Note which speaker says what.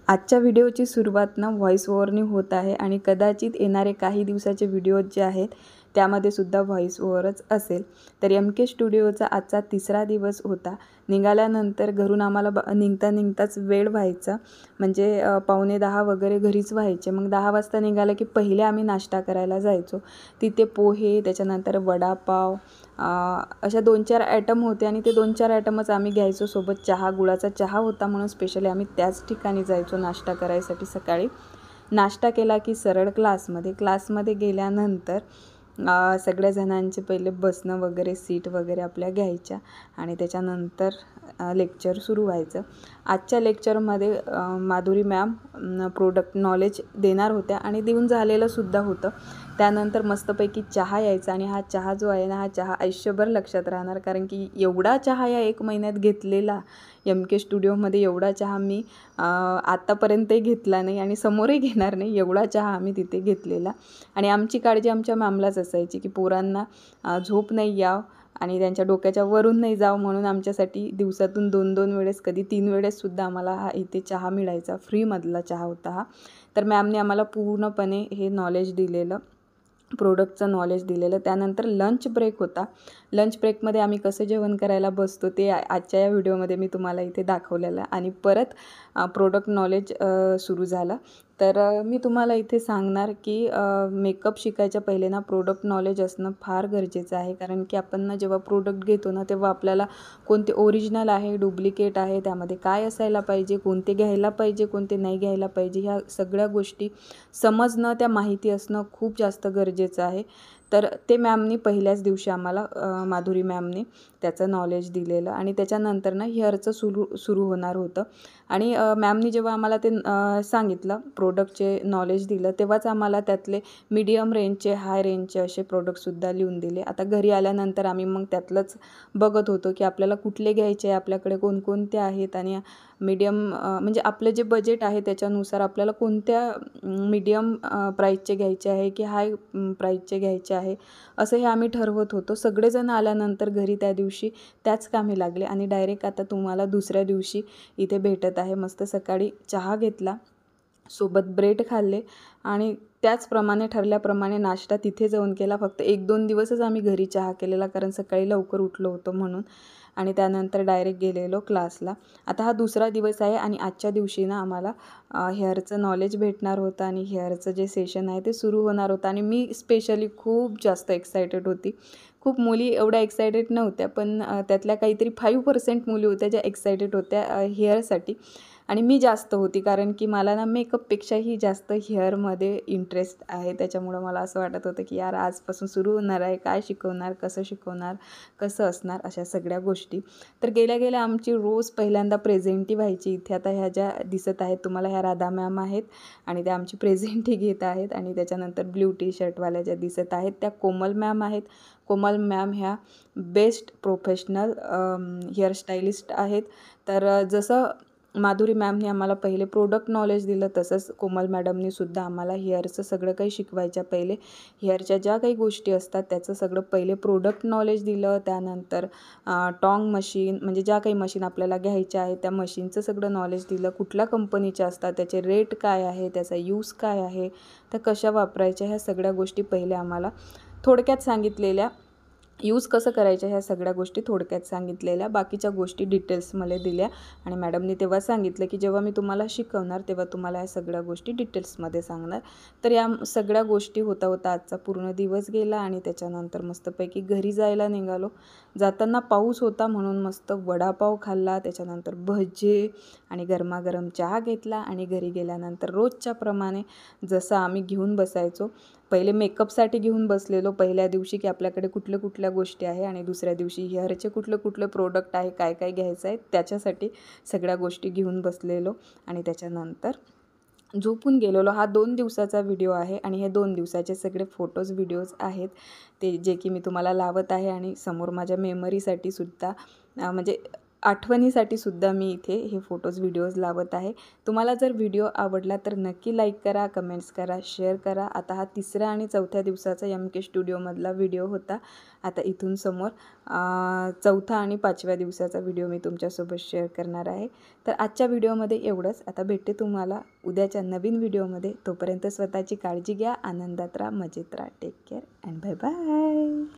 Speaker 1: आजच्या व्हिडिओची सुरुवात ना व्हॉइस ओव्हरने होत आहे आणि कदाचित येणारे काही दिवसाचे व्हिडिओज जे आहेत त्यामध्ये सुद्धा व्हॉइस ओव्हरच असेल। तर MK स्टुडिओचा आजचा तिसरा दिवस होता। निघाल्यानंतर घरून आम्हाला निघताच वेळ व्हायचा, म्हणजे 9:45 वगैरे घरीच व्हायचे। मग 10 वाजता निघालं की पहिले आम्ही नाश्ता करायला जायचो। तिथे पोहे, त्याच्यानंतर वडापाव, अशा 2-4 आयटम होते आणि ते 2-4 आयटमच आम्ही घ्यायचो। सोबत चहा, गुळाचा चहा होता म्हणून स्पेशली आम्ही त्याच ठिकाणी जायचो नाश्ता करायसाठी। सकाळी नाश्ता केला की सरळ क्लासमध्ये गेल्यानंतर सगळ्या जणांचे पहिले बसणं वगैरे, सीट वगैरे आपल्या घ्यायच्या आणि त्याच्यानंतर लेक्चर सुरू व्हायचं। आजच्या लेक्चरमध्ये माधुरी मॅम प्रोडक्ट नॉलेज देणार होत्या आणि देऊन झालेलं सुद्धा होतं। त्यानंतर मस्तपैकी चहा यायचा आणि हा चहा जो आहे ना, हा चहा आयुष्यभर लक्षात राहणार, कारण की एवढा चहा या 1 महिन्यात घेतलेला MK स्टुडिओमध्ये, एवढा चहा मी आत्तापर्यंतही घेतला नाही आणि समोरही घेणार नाही। एवढा चहा आम्ही तिथे घेतलेला आणि आमची काळजी आमच्या मॅमलाच असायची की पोरांना झोप नाही यावं आणि त्यांच्या डोक्याच्या वरून नाही जावं, म्हणून आमच्यासाठी दिवसातून 2-2 वेळेस, कधी 3 वेळेससुद्धा आम्हाला हा इथे चहा मिळायचा। फ्रीमधला चहा होता हा। तर मॅमने आम्हाला पूर्णपणे हे नॉलेज दिलेलं, प्रोडक्टचं नॉलेज दिलेलं। त्यानंतर लंच ब्रेक होता। लंच ब्रेकमध्ये आम्ही कसं जेवण करायला बसतो ते आजच्या या व्हिडिओमध्ये मी तुम्हाला इथे दाखवलेलं आणि परत प्रोडक्ट नॉलेज सुरू झालं। तर मी तुम्हाला इथे सांगणार की मेकअप शिकायच्या पहिले ना प्रोडक्ट नॉलेज असणं फार गरजेचं आहे, कारण की आपण ना जेव्हा प्रोडक्ट घेतो ना तेव्हा आपल्याला कोणते ओरिजिनल आहे, डुप्लिकेट आहे, त्यामध्ये काय असायला पाहिजे, कोणते घ्यायला पाहिजे, कोणते नाही घ्यायला पाहिजे, ह्या सगळ्या गोष्टी समजणं, त्या माहिती असणं खूप जास्त गरजेचं आहे। तर ते मॅमनी पहिल्याच दिवशी आम्हाला माधुरी मॅमने त्याचं नॉलेज दिलेलं आणि त्याच्यानंतर ना हेअरचं सुरू होणार होतं आणि मॅमनी जेव्हा आम्हाला ते सांगितलं, प्रोडक्टचे नॉलेज दिलं, तेव्हाच आम्हाला त्यातले मीडियम रेंजचे, हाय रेंजचे असे प्रोडक्टसुद्धा लिहून दिले। आता घरी आल्यानंतर आम्ही मग त्यातलंच बघत होतो की आपल्याला कुठले घ्यायचे आहे, आपल्याकडे कोणकोणते आहेत आणि मीडियम म्हणजे आपलं जे बजेट आहे त्याच्यानुसार आपल्याला कोणत्या मीडियम प्राईसचे घ्यायचे आहे की हाय प्राईसचे घ्यायचे आहे, असं हे आम्ही ठरवत होतो। सगळेजण आल्यानंतर घरी त्या दिवशी त्याच कामी लागले आणि डायरेक्ट आता तुम्हाला दुसऱ्या दिवशी इथे भेटत आहे। मस्त सकाळी चहा घेतला, सोबत ब्रेड खाल्ले आणि त्याचप्रमाणे ठरल्याप्रमाणे नाश्ता तिथे जाऊन केला। फक्त 1-2 दिवसच आम्ही घरी चहा केलेला, कारण सकाळी लवकर उठलो होतो म्हणून, आणि त्यानंतर डायरेक्ट गेलेलो क्लासला। आता हा दुसरा दिवस आहे आणि आजच्या दिवशी ना आम्हाला हेअरचं नॉलेज भेटणार होतं आणि हेअरचं जे सेशन आहे ते सुरू होणार होतं आणि मी स्पेशली खूप जास्त एक्सायटेड होती। खूप मुली एवढ्या एक्सायटेड नव्हत्या, पण त्यातल्या काहीतरी 5% मुली होत्या ज्या एक्सायटेड होत्या हेअरसाठी आणि मी जास्त होती, कारण की मला ना मेकअपपेक्षाही जास्त हेअरमध्ये इंटरेस्ट आहे। त्याच्यामुळं मला असं वाटत होतं की यार आजपासून सुरू होणार आहे, काय शिकवणार, कसं शिकवणार, कसं असणार, अशा सगळ्या गोष्टी। तर गेल्या आमची रोज पहिल्यांदा प्रेझेंटी व्हायची इथे। आता ह्या ज्या दिसत आहेत तुम्हाला, ह्या राधा मॅम आहेत आणि त्या आमची प्रेझेंटी घेत आहेत आणि त्याच्यानंतर ब्ल्यू टी-शर्टवाल्या ज्या दिसत आहेत त्या कोमल मॅम आहेत। कोमल मॅम ह्या बेस्ट प्रोफेशनल हेअरस्टाईलिस्ट आहेत। तर जसं माधुरी मॅमने आम्हाला पहिले प्रोडक्ट नॉलेज दिलं, तसंच कोमल मॅडमनी सुद्धा आम्हाला हेअरचं सगळं काही शिकवायच्या पहिले हेअरच्या ज्या काही गोष्टी असतात त्याचं सगळं पहिले प्रोडक्ट नॉलेज दिलं। त्यानंतर टॉंग मशीन, म्हणजे ज्या काही मशीन आपल्याला घ्यायच्या आहे त्या मशीनचं सगळं नॉलेज दिलं, कुठल्या कंपनीच्या असतात, त्याचे रेट काय आहे, त्याचा यूज काय आहे, त्या कशा वापरायच्या, ह्या सगळ्या गोष्टी पहिले आम्हाला थोडक्यात सांगितलेल्या। यूज कसं करायच्या ह्या सगळ्या गोष्टी थोडक्यात सांगितलेल्या, बाकीच्या गोष्टी डिटेल्समध्ये दिल्या आणि मॅडमनी तेव्हा सांगितलं की जेव्हा मी तुम्हाला शिकवणार तेव्हा तुम्हाला ह्या सगळ्या गोष्टी डिटेल्समध्ये सांगणार। तर या सगळ्या गोष्टी होता आजचा पूर्ण दिवस गेला आणि त्याच्यानंतर मस्तपैकी घरी जायला निघालो। जाताना पाऊस होता म्हणून मस्त वडापाव खाल्ला, त्याच्यानंतर भजे आणि गरमागरम चहा घेतला आणि घरी गेल्यानंतर रोजच्या प्रमाणे जसं आम्ही घेऊन बसायचो, पहिले मेकअपसाठी घेऊन बसलेलो पहिल्या दिवशी की आपल्याकडे कुठल्या गोष्टी आहे आणि दुसऱ्या दिवशी हेअरचे कुठले प्रोडक्ट आहे, काय काय घ्यायचं आहे, त्याच्यासाठी सगळ्या गोष्टी घेऊन बसलेलो आणि त्याच्यानंतर झोपून गेलेलो। हा 2 दिवसाचा व्हिडिओ आहे आणि हे 2 दिवसाचे सगळे फोटोज व्हिडिओज आहेत ते जे की मी तुम्हाला लावत आहे आणि समोर माझ्या मेमरीसाठी सुद्धा, म्हणजे आठवणीसाठी सुद्धा मी इथे हे फोटोज व्हिडिओज लावत आहे. तुम्हाला जर व्हिडिओ आवडला तर नक्की लाईक करा, कमेंट्स करा, शेअर करा. आता हा 3ऱ्या आणि 4थ्या दिवसाचा MK स्टुडिओमधला व्हिडिओ होता. आता इथून समोर 4था आणि 5व्या दिवसाचा व्हिडिओ मी तुमच्यासोबत शेअर करणार आहे. तर आजच्या व्हिडिओमध्ये एवढंच. आता भेटते तुम्हाला उद्याच्या नवीन व्हिडिओमध्ये. तोपर्यंत स्वतःची काळजी घ्या, आनंदात राहा, मजेत राहा. Take care and bye bye.